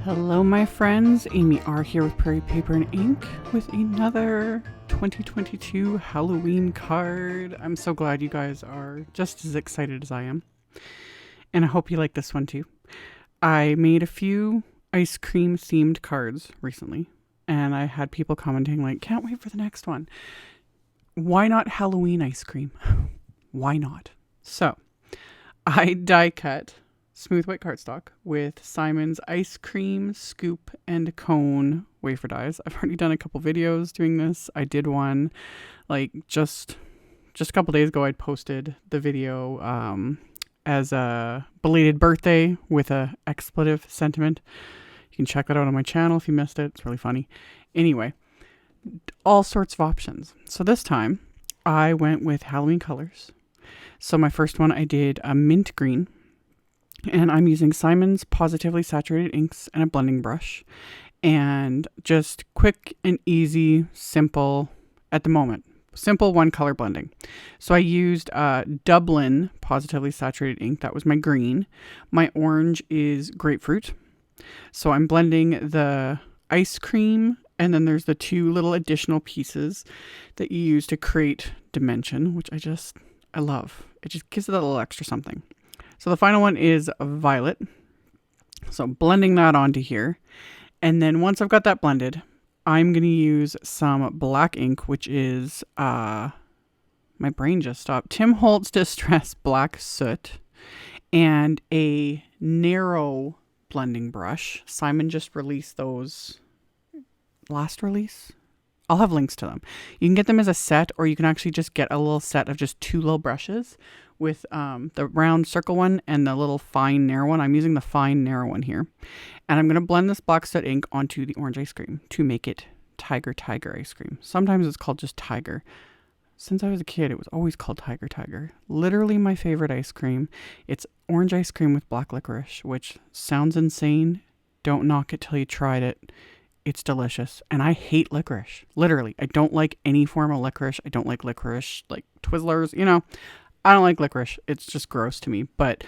Hello my friends, AmyR here with Prairie Paper and Ink with another 2022 Halloween card. I'm so glad you guys are just as excited as I am. And I hope you like this one too. I made a few ice cream themed cards recently and I had people commenting like, can't wait for the next one. Why not Halloween ice cream? Why not? So I die cut smooth white cardstock with Simon's ice cream scoop and cone wafer dies. I've already done a couple videos doing this. I did one like just a couple days ago. I'd posted the video as a belated birthday with a expletive sentiment. You can check that out on my channel if you missed it. It's really funny. Anyway, all sorts of options. So this time I went with Halloween colors. So my first one I did a mint green. And I'm using Simon's Pawsitively saturated inks and a blending brush. And just quick and easy, simple at the moment. Simple one color blending. So I used DUBLIN Pawsitively saturated ink. That was my green. My orange is grapefruit. So I'm blending the ice cream. And then there's the two little additional pieces that you use to create dimension, which I love. It just gives it a little extra something. So the final one is violet. So blending that onto here. And then once I've got that blended, I'm going to use some black ink, which is, my brain just stopped. Tim Holtz Distress Black Soot and a narrow blending brush. Simon just released those last release. I'll have links to them. You can get them as a set, or you can actually just get a little set of just two little brushes with the round circle one and the little fine narrow one. I'm using the fine narrow one here. And I'm going to blend this black soot ink onto the orange ice cream to make it Tiger ice cream. Sometimes it's called just Tiger. Since I was a kid, it was always called Tiger. Literally my favorite ice cream. It's orange ice cream with black licorice, which sounds insane. Don't knock it till you tried it. It's delicious. And I hate licorice. Literally. I don't like any form of licorice. I don't like licorice, like Twizzlers, I don't like licorice. It's just gross to me. But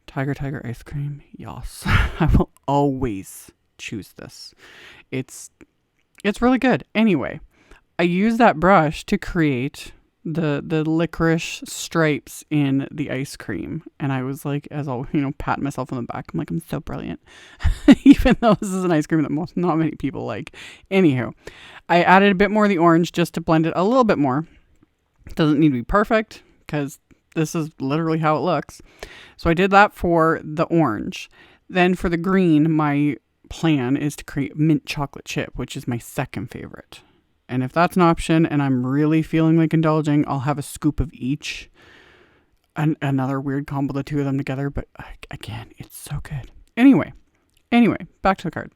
Tiger ice cream, yes. I will always choose this. It's really good. Anyway, I use that brush to create the licorice stripes in the ice cream. And I was like, as I'll, patting myself on the back. I'm like, I'm so brilliant. Even though this is an ice cream that not many people like. Anywho, I added a bit more of the orange just to blend it a little bit more. It doesn't need to be perfect because this is literally how it looks. So I did that for the orange. Then for the green, my plan is to create mint chocolate chip, which is my second favorite. And if that's an option and I'm really feeling like indulging, I'll have a scoop of each. Another weird combo, the two of them together. But again, it's so good. Anyway, back to the card.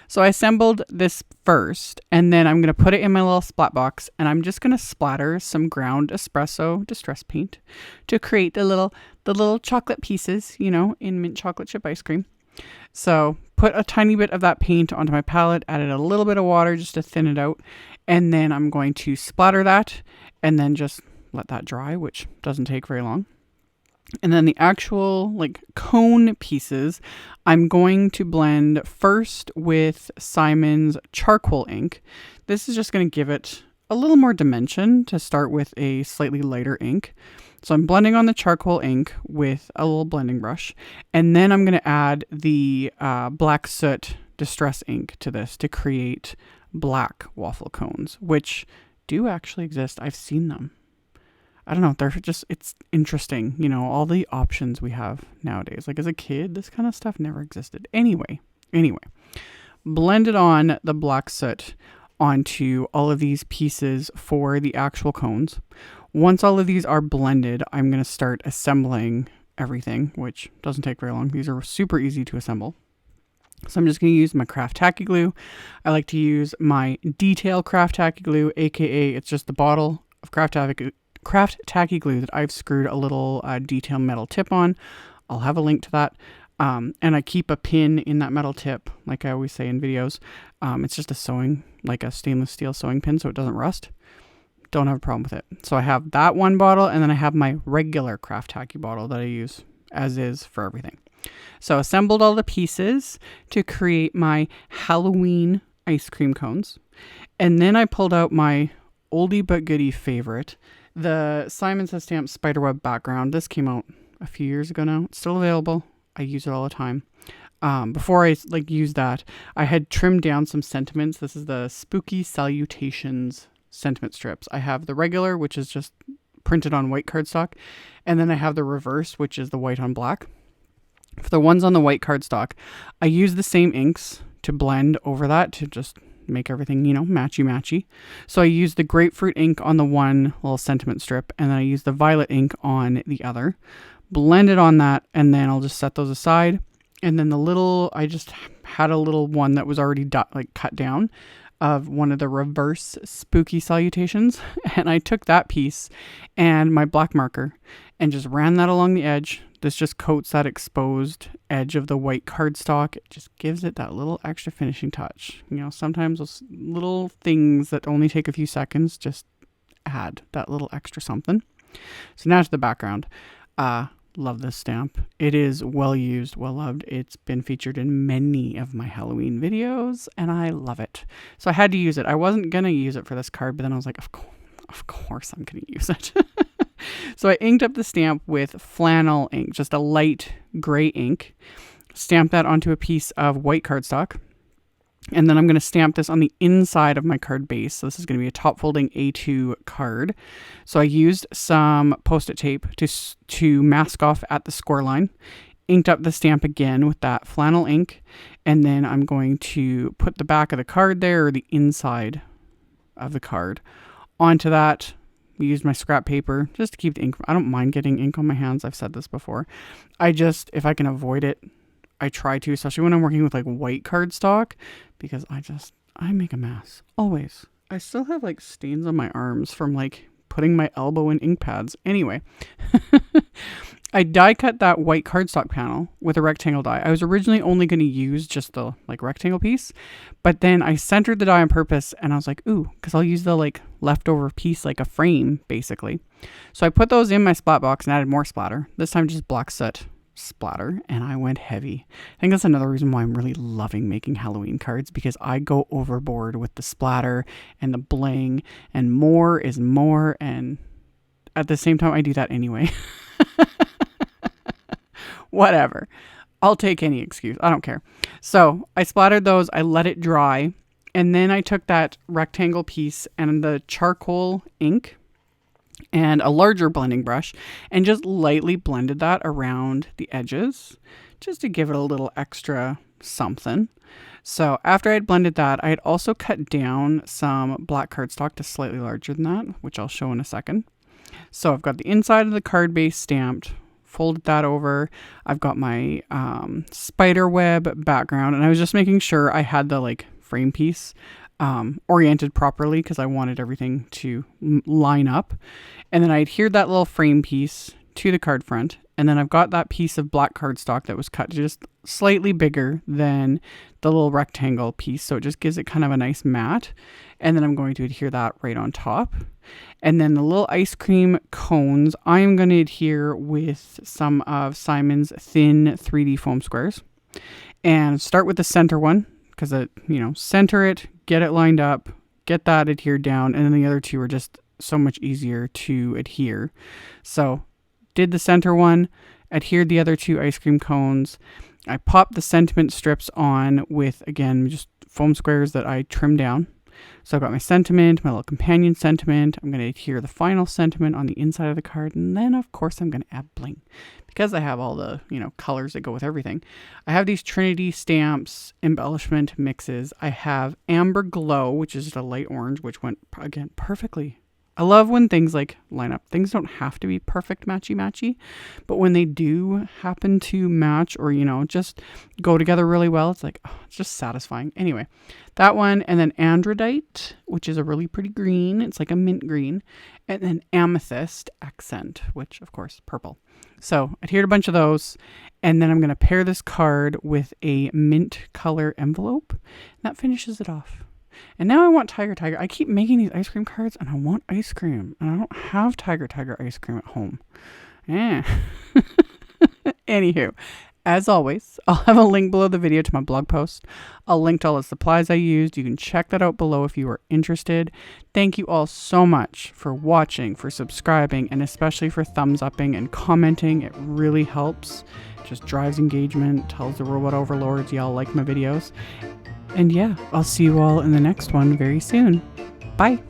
So I assembled this first, and then I'm going to put it in my little splat box, and I'm just going to splatter some ground espresso distress paint to create the little chocolate pieces, in mint chocolate chip ice cream. So put a tiny bit of that paint onto my palette, added a little bit of water just to thin it out, and then I'm going to splatter that and then just let that dry, which doesn't take very long. And then the actual cone pieces, I'm going to blend first with Simon's charcoal ink. This is just going to give it a little more dimension to start with a slightly lighter ink. So I'm blending on the charcoal ink with a little blending brush. And then I'm going to add the black soot distress ink to this to create black waffle cones, which do actually exist. I've seen them. I don't know. It's interesting, all the options we have nowadays. Like as a kid, this kind of stuff never existed. Anyway, blended on the black soot onto all of these pieces for the actual cones. Once all of these are blended, I'm going to start assembling everything, which doesn't take very long. These are super easy to assemble. So I'm just going to use my craft tacky glue. I like to use my detail craft tacky glue, aka it's just the bottle of craft tacky glue that I've screwed a little detail metal tip on. I'll have a link to that. And I keep a pin in that metal tip, like I always say in videos. It's just a stainless steel sewing pin so it doesn't rust. Don't have a problem with it. So I have that one bottle, and then I have my regular craft tacky bottle that I use as is for everything. So assembled all the pieces to create my Halloween ice cream cones. And then I pulled out my oldie but goodie favorite, the Simon Says Stamp spiderweb background. This came out a few years ago now. It's still available. I use it all the time. Before I use that, I had trimmed down some sentiments. This is the Spooky Salutations sentiment strips. I have the regular, which is just printed on white cardstock, and then I have the reverse, which is the white on black. For the ones on the white cardstock, I use the same inks to blend over that to just make everything, matchy. So I use the grapefruit ink on the one little sentiment strip, and then I use the violet ink on the other. Blend it on that, and then I'll just set those aside. And then I just had a little one that was already cut down of one of the reverse Spooky Salutations. And I took that piece and my black marker and just ran that along the edge. This just coats that exposed edge of the white cardstock. It just gives it that little extra finishing touch. Sometimes those little things that only take a few seconds just add that little extra something. So now to the background. Love this stamp. It is well used, well loved. It's been featured in many of my Halloween videos and I love it. So I had to use it. I wasn't going to use it for this card, but then I was like, of course I'm going to use it. So I inked up the stamp with flannel ink, just a light gray ink. Stamped that onto a piece of white cardstock. And then I'm going to stamp this on the inside of my card base. So this is going to be a top folding A2 card. So I used some Post-it tape to mask off at the score line. Inked up the stamp again with that flannel ink. And then I'm going to put the back of the card there, or the inside of the card, onto that. We used my scrap paper just to keep the ink. I don't mind getting ink on my hands. I've said this before. If I can avoid it, I try to, especially when I'm working with white cardstock, because I make a mess. Always. I still have stains on my arms from putting my elbow in ink pads. Anyway, I die cut that white cardstock panel with a rectangle die. I was originally only going to use just the rectangle piece, but then I centered the die on purpose and I was like, ooh, because I'll use the leftover piece like a frame basically. So I put those in my splat box and added more splatter. This time just black soot splatter, and I went heavy. I think that's another reason why I'm really loving making Halloween cards, because I go overboard with the splatter and the bling, and more is more, and at the same time I do that anyway. Whatever. I'll take any excuse. I don't care. So I splattered those, I let it dry, and then I took that rectangle piece and the charcoal ink and a larger blending brush and just lightly blended that around the edges just to give it a little extra something. So after I had blended that, I had also cut down some black cardstock to slightly larger than that, which I'll show in a second. So I've got the inside of the card base stamped, folded that over. I've got my spider web background, and I was just making sure I had the frame piece oriented properly because I wanted everything to line up. And then I adhered that little frame piece to the card front. And then I've got that piece of black cardstock that was cut just slightly bigger than the little rectangle piece. So it just gives it kind of a nice mat. And then I'm going to adhere that right on top. And then the little ice cream cones, I'm going to adhere with some of Simon's thin 3D foam squares. And start with the center one, because center it, get it lined up, get that adhered down, and then the other two are just so much easier to adhere. So did the center one, adhered the other two ice cream cones. I popped the sentiment strips on with, again, just foam squares that I trimmed down. So I've got my sentiment, my little companion sentiment. I'm going to adhere the final sentiment on the inside of the card. And then, of course, I'm going to add bling. Because I have all the, colors that go with everything. I have these Trinity stamps embellishment mixes. I have Amber Glow, which is just a light orange, which went, again, perfectly. I love when things line up. Things don't have to be perfect matchy-matchy, but when they do happen to match or, just go together really well, it's it's just satisfying. Anyway, that one, and then Androdite, which is a really pretty green. It's like a mint green. And then Amethyst Accent, which, of course, purple. So adhered a bunch of those, and then I'm going to pair this card with a mint color envelope. And that finishes it off. And now I want Tiger. I keep making these ice cream cards and I want ice cream. And I don't have Tiger ice cream at home. Anywho, As always, I'll have a link below the video to my blog post. I'll link to all the supplies I used. You can check that out below if you are interested. Thank you all so much for watching, for subscribing, and especially for thumbs upping and commenting. It really helps. It just drives engagement, tells the robot overlords y'all like my videos. And yeah, I'll see you all in the next one very soon. Bye.